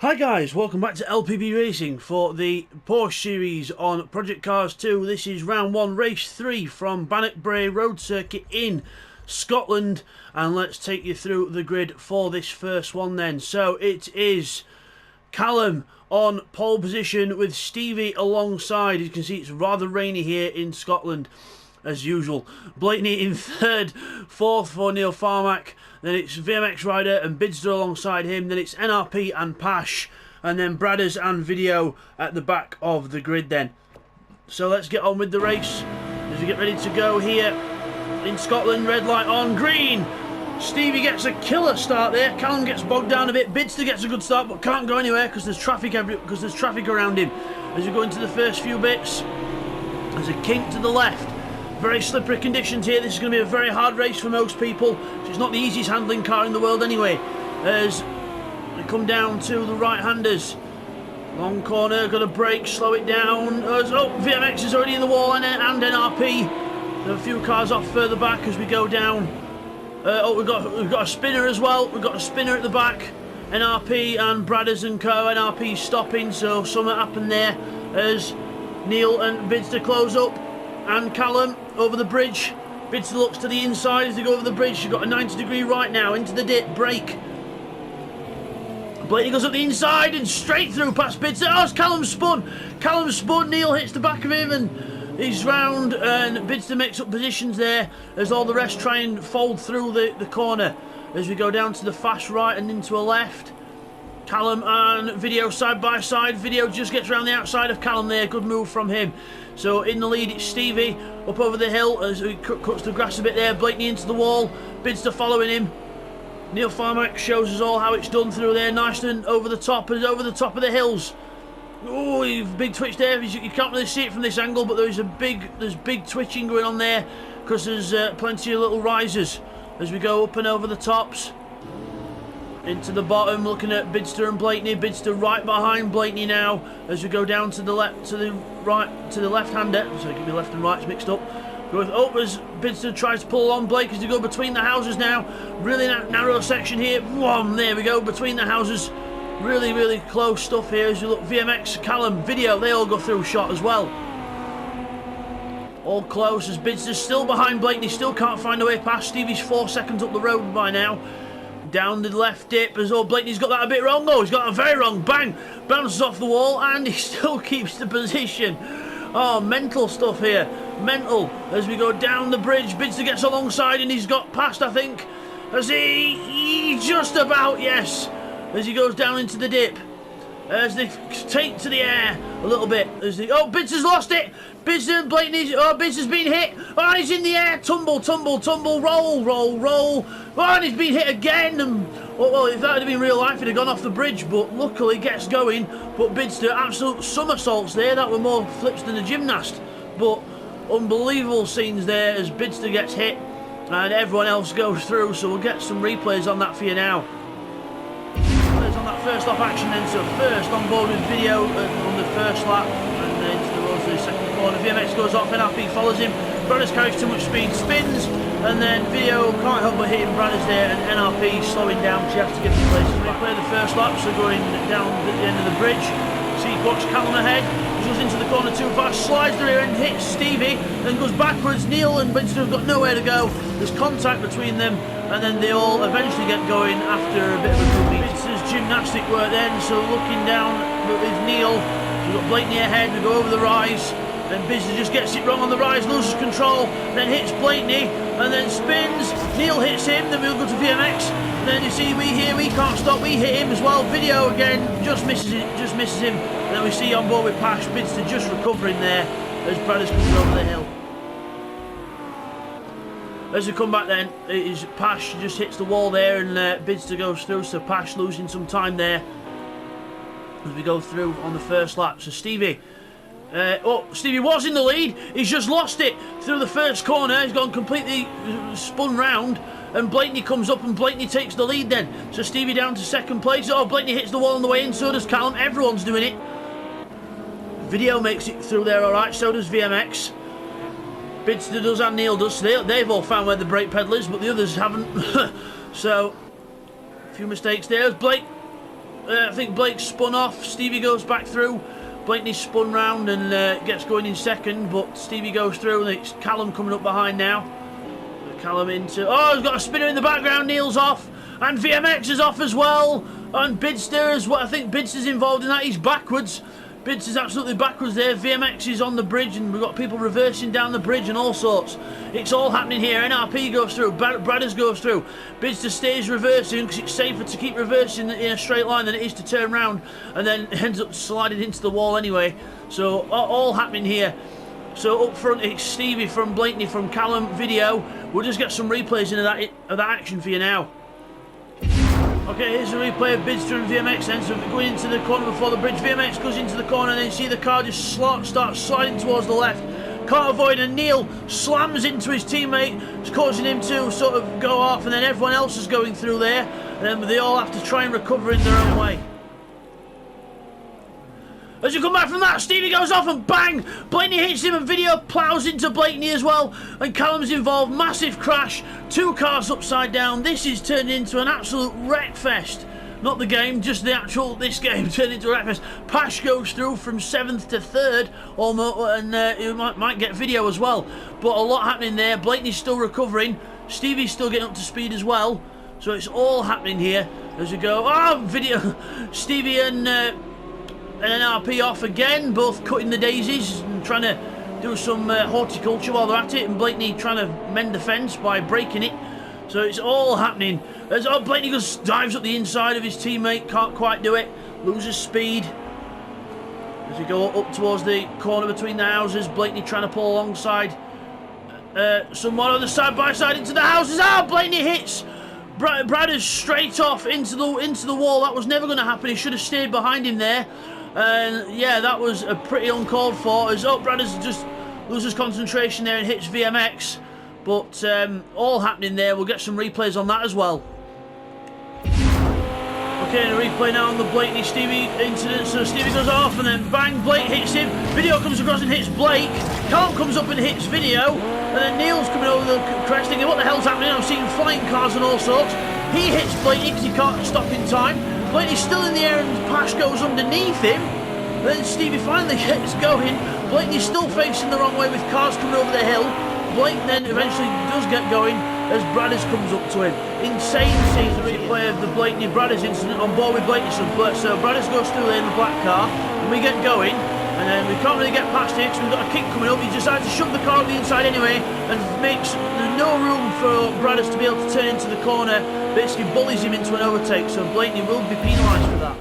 Hi guys, welcome back to LPB Racing for the Porsche series on Project Cars 2. This is round 1, race 3 from Bannochbrae Road Circuit in Scotland, and let's take you through the grid for this first one then. So it is Callum on pole position with Stevie alongside. You can see it's rather rainy here in Scotland as usual. Blakeney in third, fourth for Neil Farmack. Then it's VMX Rider and Bidzster alongside him. Then it's NRP and Pash. And then Bradders and Video at the back of the grid then. So let's get on with the race as we get ready to go here in Scotland. Red light on, green. Stevie gets a killer start there. Callum gets bogged down a bit. Bidzster gets a good start but can't go anywhere because there's traffic around him. As we go into the first few bits, there's a kink to the left. Very slippery conditions here. This is going to be a very hard race for most people. It's not the easiest handling car in the world anyway. As we come down to the right-handers. Long corner, got to brake, slow it down. VMX is already in the wall and NRP. There are a few cars off further back as we go down. We've got a spinner as well. We've got a spinner at the back. NRP and Bradders and Co. NRP stopping, so something happened there as Neil and Bidzster close up. And Callum over the bridge. Bidzster looks to the inside as they go over the bridge. You've got a 90-degree right now into the dip. Brake. Blakeney goes up the inside and straight through past Bidzster. Oh, it's Callum spun. Callum spun. Neil hits the back of him and he's round. And Bidzster makes up positions there as all the rest try and fold through the corner. As we go down to the fast right and into a left. Callum and Video side by side. Video just gets around the outside of Callum there. Good move from him. So in the lead it's Stevie up over the hill as he cuts the grass a bit there. Blakeney into the wall. Bidzster following him. Neil Farmack shows us all how it's done through there. Nice and over the top of the hills. Oh, big twitch there. You can't really see it from this angle, but there's big twitching going on there because there's plenty of little risers as we go up and over the tops. Into the bottom, looking at Bidzster and Blakeney. Bidzster right behind Blakeney now as we go down to the left, to the left-hander. Sorry, get my left and rights mixed up. As Bidzster tries to pull along Blake as they go between the houses now. Really narrow section here. Wham, there we go, between the houses. Really, really close stuff here as you look. VMX, Callum, Video, they all go through shot as well. All close as Bidzster's still behind Blakeney, still can't find a way past. Stevie's 4 seconds up the road by now. Down the left dip as Blakeney's got that a bit wrong. Oh, he's got it very wrong. Bang! Bounces off the wall and he still keeps the position. Oh, mental stuff here. Mental. As we go down the bridge, Bidzster gets alongside and he's got past, I think. As he just about, yes. As he goes down into the dip. As they take to the air a little bit. Bidzster's lost it. Bidzster and Bidzster's been hit. Oh, he's in the air. Tumble, roll. Oh, and he's been hit again. And, well, if that had been real life, he'd have gone off the bridge. But luckily gets going. But Bidzster, absolute somersaults there. That were more flips than a gymnast. But unbelievable scenes there as Bidzster gets hit. And everyone else goes through. So we'll get some replays on that for you now. On that first lap action then, so first on board with Video on the first lap and then to the road to the second corner. VMX goes off, NRP follows him. Bradders carries too much speed, spins, and then Video can't help but hitting Bradders there, and NRP slowing down. She has to give the place. They play the first lap, so going down at the end of the bridge. Sequox, Callum ahead, goes into the corner too fast, slides the rear end, hits Stevie, then goes backwards. Neil and Bidzster have got nowhere to go. There's contact between them, and then they all eventually get going after a bit of a good beat. Bidzster's gymnastic work then, so looking down with Neil, we've got Blakeney ahead, we go over the rise, then Bidzster just gets it wrong on the rise, loses control, then hits Blakeney, and then spins. Neil hits him, then we'll go to VMX. Then you see we can't stop, we hit him as well. Video again, just misses him. And then we see on board with Pash, Bidzster just recovering there as Bradders comes over the hill. As we come back then, it is Pash just hits the wall there and Bidzster goes through, so Pash losing some time there as we go through on the first lap. So Stevie, Stevie was in the lead, he's just lost it through the first corner, he's gone completely spun round. And Blakeney comes up and Blakeney takes the lead then. So Stevie down to second place. Oh, Blakeney hits the wall on the way in, so does Callum. Everyone's doing it. Video makes it through there alright, so does VMX. Bidzster does and Neil does. They've all found where the brake pedal is, but the others haven't. So, a few mistakes there. Blake I think Blake spun off. Stevie goes back through. Blakeney spun round and gets going in second, but Stevie goes through, and it's Callum coming up behind now. Callum into... Oh, he's got a spinner in the background. Neil's off. And VMX is off as well. And Bidzster is what I think Bidzster's involved in that. He's backwards. Bidzster's absolutely backwards there. VMX is on the bridge, and we've got people reversing down the bridge and all sorts. It's all happening here. NRP goes through. Bradders goes through. Bidzster stays reversing because it's safer to keep reversing in a straight line than it is to turn round, and then ends up sliding into the wall anyway. So all happening here. So up front it's Stevie from Blakeney from Callum video. We'll just get some replays into that action for you now. Okay, here's a replay of Bidzster and VMX then. So going into the corner before the bridge, VMX goes into the corner, and then you see the car just starts sliding towards the left. Can't avoid, and Neil slams into his teammate, causing him to sort of go off, and then everyone else is going through there, and then they all have to try and recover in their own way. As you come back from that, Stevie goes off and bang! Blakeney hits him and video plows into Blakeney as well. And Callum's involved. Massive crash. 2 cars upside down. This is turned into an absolute wreck fest. Not the game, just this game turned into a wreck fest. Pash goes through from 7th to 3rd, almost, and you might get video as well. But a lot happening there. Blakeney's still recovering. Stevie's still getting up to speed as well. So it's all happening here as we go. Oh, video. Stevie and NRP off again, both cutting the daisies and trying to do some horticulture while they're at it, and Blakeney trying to mend the fence by breaking it. So it's all happening. As Blakeney dives up the inside of his teammate, can't quite do it, loses speed. As we go up towards the corner between the houses, Blakeney trying to pull alongside someone on the side by side into the houses. Blakeney hits Bradders straight off into the wall. That was never going to happen. He should have stayed behind him there. And yeah, that was a pretty uncalled for. As Bradders just loses concentration there and hits VMX. But all happening there. We'll get some replays on that as well. Okay, and a replay now on the Blakeney Stevie incident. So Stevie goes off and then bang, Blake hits him. Video comes across and hits Blake. Callum comes up and hits Video. And then Neil's coming over the crest thinking, what the hell's happening? I'm seeing flying cars and all sorts. He hits Blakeney because he can't stop in time. Blakeney's still in the air and Pash goes underneath him. Then Stevie finally gets going. Blakeney's still facing the wrong way with cars coming over the hill. Blake then eventually does get going as Bradders comes up to him. Insane sees the replay of the Blakeney Bradders incident on board with Blakeney. So Bradders goes through there in the black car, and we get going, and then we can't really get past it because we've got a kick coming up. He decides to shove the car on the inside anyway, and makes no room for Bradders to be able to turn into the corner. Basically bullies him into an overtake, so Blakeney will be penalised for that.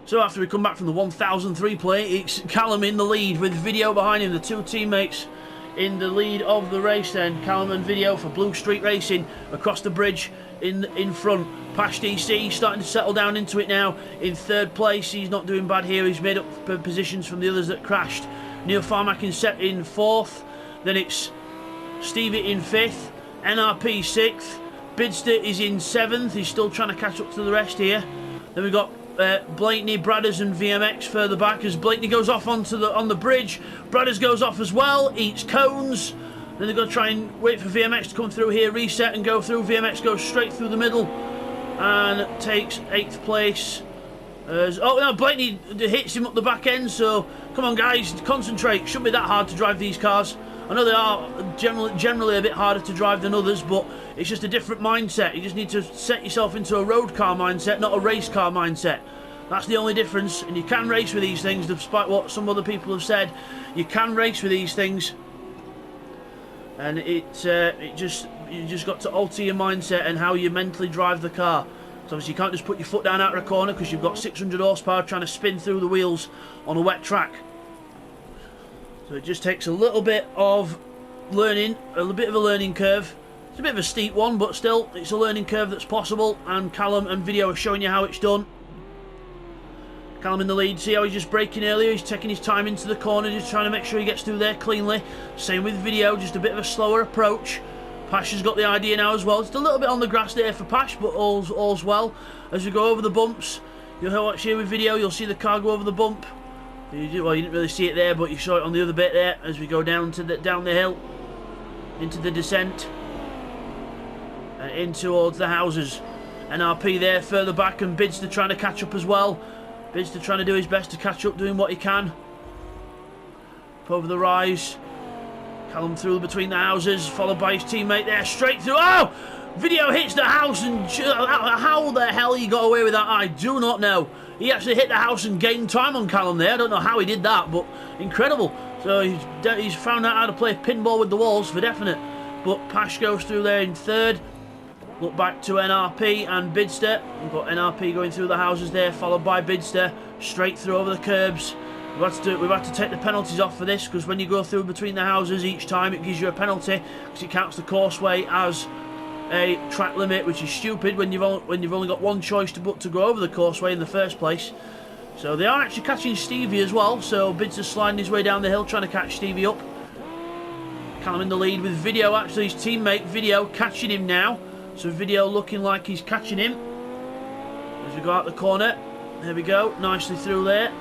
So after we come back from the 1000th replay, it's Callum in the lead with Video behind him, the 2 teammates in the lead of the race then. Callum and Video for Blue Street Racing across the bridge in front. Pash DC starting to settle down into it now in 3rd place. He's not doing bad here. He's made up positions from the others that crashed. Neil Farmack in 4th. Then it's Stevie in 5th. NRP 6th. Bidzster is in 7th. He's still trying to catch up to the rest here. Then we've got Blakeney, Bradders and VMX further back as Blakeney goes off on the bridge. Bradders goes off as well, eats cones. Then they've got to try and wait for VMX to come through here, reset and go through. VMX goes straight through the middle and takes 8th place. Blakeney hits him up the back end, so come on guys, concentrate. Shouldn't be that hard to drive these cars. I know they are generally a bit harder to drive than others, but it's just a different mindset. You just need to set yourself into a road car mindset, not a race car mindset. That's the only difference, and you can race with these things, despite what some other people have said. You can race with these things, and you just got to alter your mindset and how you mentally drive the car. So obviously you can't just put your foot down out of a corner because you've got 600 horsepower trying to spin through the wheels on a wet track. So it just takes a little bit of learning, a bit of a learning curve. It's a bit of a steep one, but still, it's a learning curve that's possible, and Callum and Video are showing you how it's done. Callum in the lead, see how he's just braking earlier, he's taking his time into the corner, just trying to make sure he gets through there cleanly. Same with Video, just a bit of a slower approach. Pash has got the idea now as well. Just a little bit on the grass there for Pash, but all's well. As we go over the bumps, you'll watch here with Video, you'll see the car go over the bump. Well, you didn't really see it there, but you saw it on the other bit there as we go down the hill into the descent and in towards the houses. NRP there further back, and Bidzster trying to catch up as well. Bidzster trying to do his best to catch up, doing what he can. Up over the rise. Callum through between the houses, followed by his teammate there, straight through. Oh! Video hits the house, and how the hell he got away with that, I do not know. He actually hit the house and gained time on Callum there. I don't know how he did that, but incredible. So he's found out how to play pinball with the walls for definite. But Pash goes through there in third. Look back to NRP and Bidzster. We've got NRP going through the houses there, followed by Bidzster, straight through over the curbs. We've had to take the penalties off for this, because when you go through between the houses each time, it gives you a penalty, because it counts the courseway as a track limit, which is stupid when you've only got one choice to go over the courseway in the first place. So they are actually catching Stevie as well. So Bidzster's sliding his way down the hill, trying to catch Stevie up. Callum in the lead with Video, actually his teammate Video catching him now. So Video looking like he's catching him as we go out the corner. There we go, nicely through there.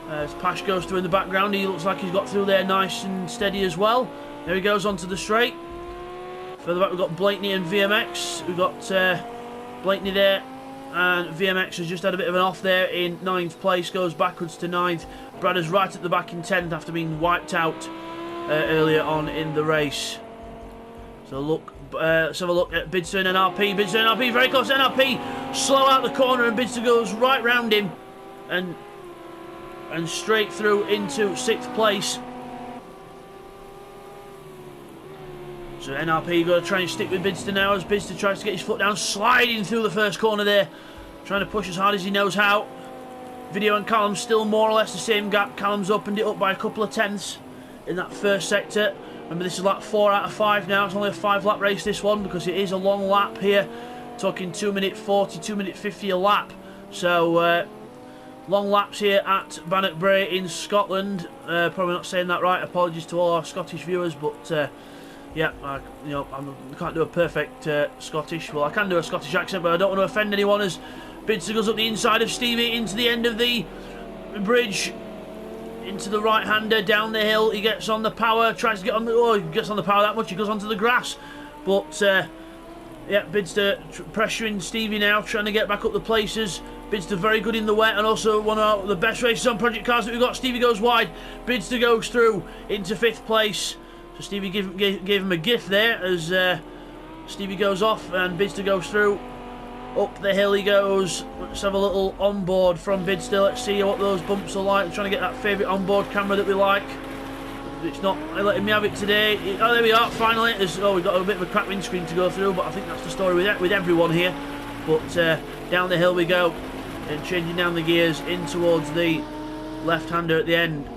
As Pash goes through in the background, he looks like he's got through there nice and steady as well. There he goes onto the straight. Further back we've got Blakeney and VMX. We've got Blakeney there, and VMX has just had a bit of an off there in 9th place, goes backwards to 9th. Brad is right at the back in 10th after being wiped out earlier on in the race. So look, let's have a look at Bidzster and NRP. Bidzster and NRP very close. NRP slow out the corner, and Bidzster goes right round him and straight through into 6th place. So NRP got to try and stick with Bidzster now, as Bidzster tries to get his foot down, sliding through the first corner there, trying to push as hard as he knows how. Video and Callum still more or less the same gap. Callum's opened it up by a couple of tenths in that first sector. Remember, this is like 4 out of 5 now. It's only a 5-lap race, this one, because it is a long lap here. Talking 2 minute 40, 2 minute 50 a lap. So long laps here at Bannochbrae in Scotland. Probably not saying that right. Apologies to all our Scottish viewers, but yeah, I can't do a perfect Scottish. Well, I can do a Scottish accent, but I don't want to offend anyone, as Bidzster goes up the inside of Stevie into the end of the bridge, into the right-hander, down the hill. He gets on the power, tries to get on the... Oh, he gets on the power that much, he goes onto the grass. But, yeah, Bidzster pressuring Stevie now, trying to get back up the places. Bidzster very good in the wet, and also one of the best races on Project Cars that we've got. Stevie goes wide, Bidzster goes through into 5th place. So Stevie gave him a gift there, as Stevie goes off and Bidzster goes through. Up the hill he goes. Let's have a little onboard from Bidzster. Let's see what those bumps are like. I'm trying to get that favourite onboard camera that we like. It's not letting me have it today. Oh, there we are, finally. Oh, we've got a bit of a crap windscreen to go through, but I think that's the story with everyone here. But down the hill we go, and changing down the gears in towards the left-hander at the end.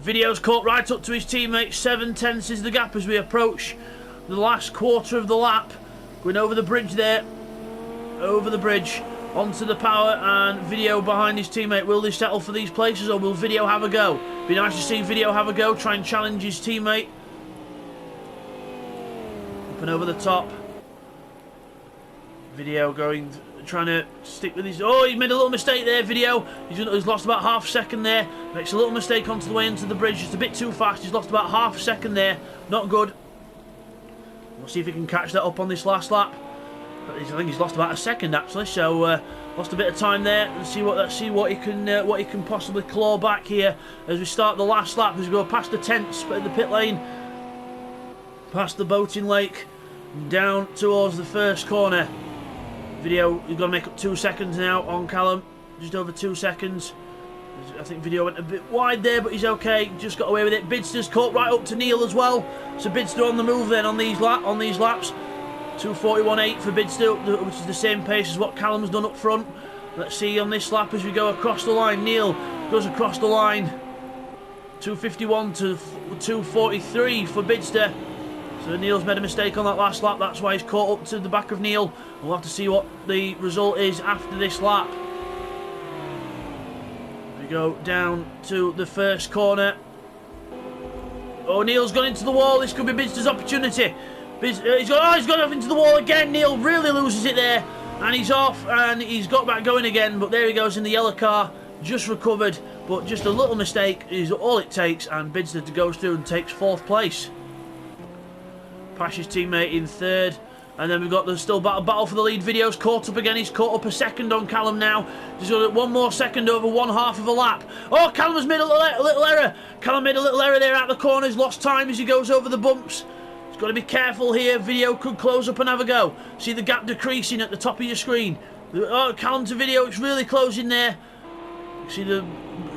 Video's caught right up to his teammate. 7 tenths is the gap as we approach the last quarter of the lap. Going over the bridge there. Over the bridge. Onto the power, and Video behind his teammate. Will they settle for these places, or will Video have a go? Be nice to see Video have a go. Try and challenge his teammate. Up and over the top. Video going... trying to stick with his... Oh, he made a little mistake there, Video. He's lost about half a second there. Makes a little mistake onto the way into the bridge. Just a bit too fast. He's lost about half a second there. Not good. We'll see if he can catch that up on this last lap. I think he's lost about a second actually. So lost a bit of time there. And see what he can possibly claw back here as we start the last lap. As we go past the tents in the pit lane, past the boating lake, down towards the first corner. Video, you've got to make up 2 seconds now on Callum, just over 2 seconds. I think Video went a bit wide there, but he's okay, just got away with it. Bidzster's caught right up to Neil as well, so Bidzster on the move then on these laps. 2:41.8 for Bidzster, which is the same pace as what Callum's done up front. Let's see on this lap as we go across the line. Neil goes across the line. 2:51 to 2:43 for Bidzster. So Neil's made a mistake on that last lap, that's why he's caught up to the back of Neil. We'll have to see what the result is after this lap. We go down to the first corner. Oh, Neil's gone into the wall. This could be Bidzster's opportunity. He's gone off into the wall again. Neil really loses it there, and he's off, and he's got back going again. But there he goes in the yellow car, just recovered. But just a little mistake is all it takes, and Bidzster goes through and takes 4th place. Pash's teammate in 3rd, And then we've got the still battle for the lead. Video's caught up again. He's caught up a second on Callum now. He's got 1 more second over 1/2 of a lap. Oh, Callum has made a little error. Callum made a little error there out the corner. He's lost time as he goes over the bumps. He's got to be careful here. Video could close up and have a go. See the gap decreasing at the top of your screen. Oh, Callum to Video. It's really closing there. See the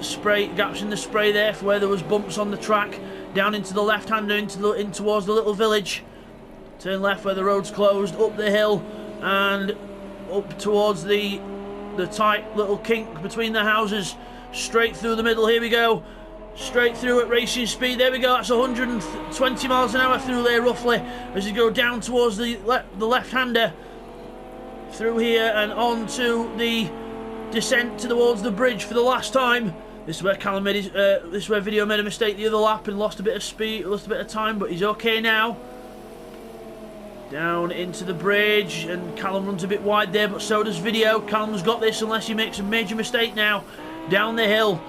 spray gaps in the spray there for where there was bumps on the track. Down into the left-hander, in towards the little village. Turn left where the road's closed, up the hill and up towards the tight little kink between the houses. Straight through the middle, here we go. Straight through at racing speed, there we go. That's 120 miles an hour through there roughly. As you go down towards the left-hander. Through here and on to the descent towards the bridge for the last time. This is where Callum made his, this is where Video made a mistake the other lap and lost a bit of speed, lost a bit of time, but he's okay now. Down into the bridge, and Callum runs a bit wide there, but so does Video. Callum's got this unless he makes a major mistake now. Down the hill,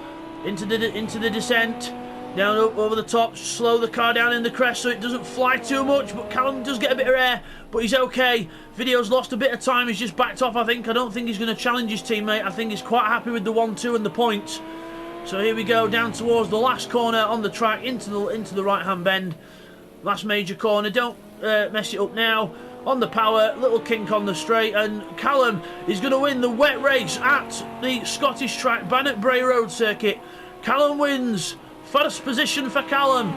into the descent, down over the top, slow the car down in the crest so it doesn't fly too much, but Callum does get a bit of air, but he's okay. Video's lost a bit of time, he's just backed off I think. I don't think he's going to challenge his teammate. I think he's quite happy with the 1-2 and the points. So here we go, down towards the last corner on the track, into the right-hand bend. Last major corner, don't mess it up now. On the power, little kink on the straight, and Callum is going to win the wet race at the Scottish track Bannochbrae Road Circuit. Callum wins. First position for Callum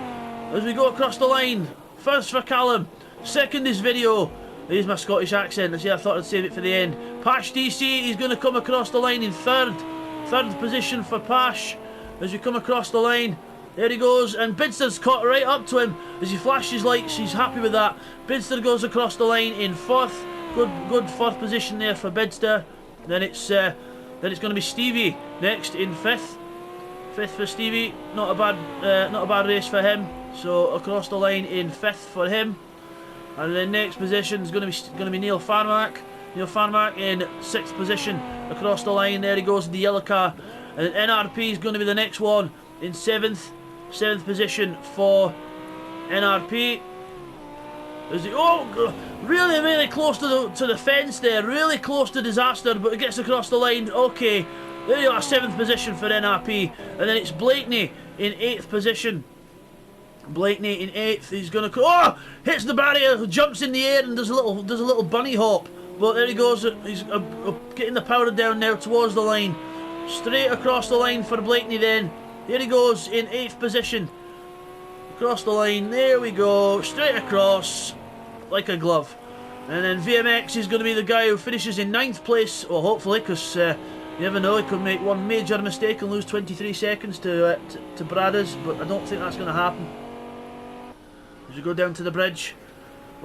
as we go across the lane. First for Callum. Second is Video. Here's my Scottish accent. See, I thought I'd save it for the end. Pash DC is going to come across the lane in third. Third position for Pash as we come across the lane. There he goes, and Bidzster's caught right up to him as he flashes lights. He's happy with that. Bidzster goes across the lane in fourth. Good fourth position there for Bidzster. Then it's going to be Stevie next in fifth. Fifth for Stevie. Not a bad race for him. So across the lane in fifth for him. And then next position is going to be Neil Farmack. Neil Farmack in sixth position across the line. There he goes in the yellow car. And NRP is going to be the next one in seventh position for NRP. Is he, really close to the fence there, really close to disaster, but it gets across the line. Okay, there you are, seventh position for NRP, and then it's Blakeney in eighth position. Blakeney in eighth. He's gonna hits the barrier, jumps in the air, and does a little bunny hop. But there he goes. He's getting the powder down now towards the line, straight across the line for Blakeney. Then. Here he goes in 8th position. Across the line, there we go. Straight across, like a glove. And then VMX is going to be the guy who finishes in 9th place. Well, hopefully, because you never know, he could make one major mistake and lose 23 seconds to Bradders. But I don't think that's going to happen. As we go down to the bridge.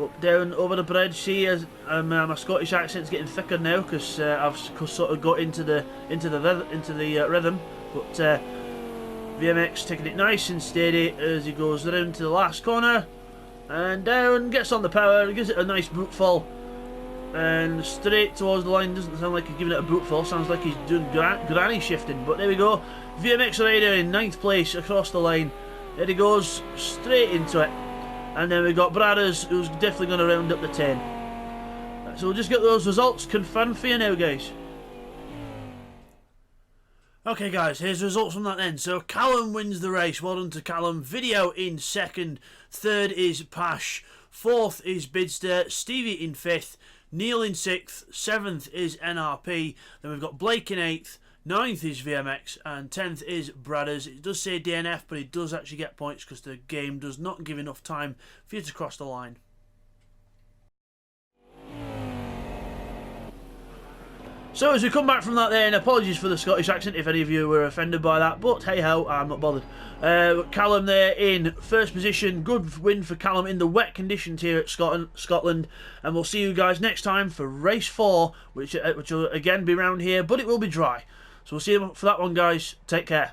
Up, down, over the bridge. See, as my Scottish accent's getting thicker now because I've sort of got into the rhythm. But VMX taking it nice and steady as he goes around to the last corner and down, gets on the power, gives it a nice boot fall and straight towards the line. Doesn't sound like he's giving it a boot fall, sounds like he's doing granny shifting, but there we go. VMX rider in 9th place across the line. There he goes, straight into it. And then we've got Bradders, who's definitely going to round up the 10. So we'll just get those results confirmed for you now, guys. Okay guys, here's the results from that then. So Callum wins the race, well done to Callum. Video in 2nd, 3rd is Pash, 4th is Bidzster, Stevie in 5th, Neil in 6th, 7th is NRP, then we've got Blake in 8th, 9th is VMX, and 10th is Bradders. It does say DNF, but it does actually get points because the game does not give enough time for you to cross the line. So as we come back from that then, apologies for the Scottish accent if any of you were offended by that, but hey ho, I'm not bothered. Callum there in 1st position, good win for Callum in the wet conditions here at Scotland, and we'll see you guys next time for race 4, which will again be round here, but it will be dry. So we'll see you for that one guys, take care.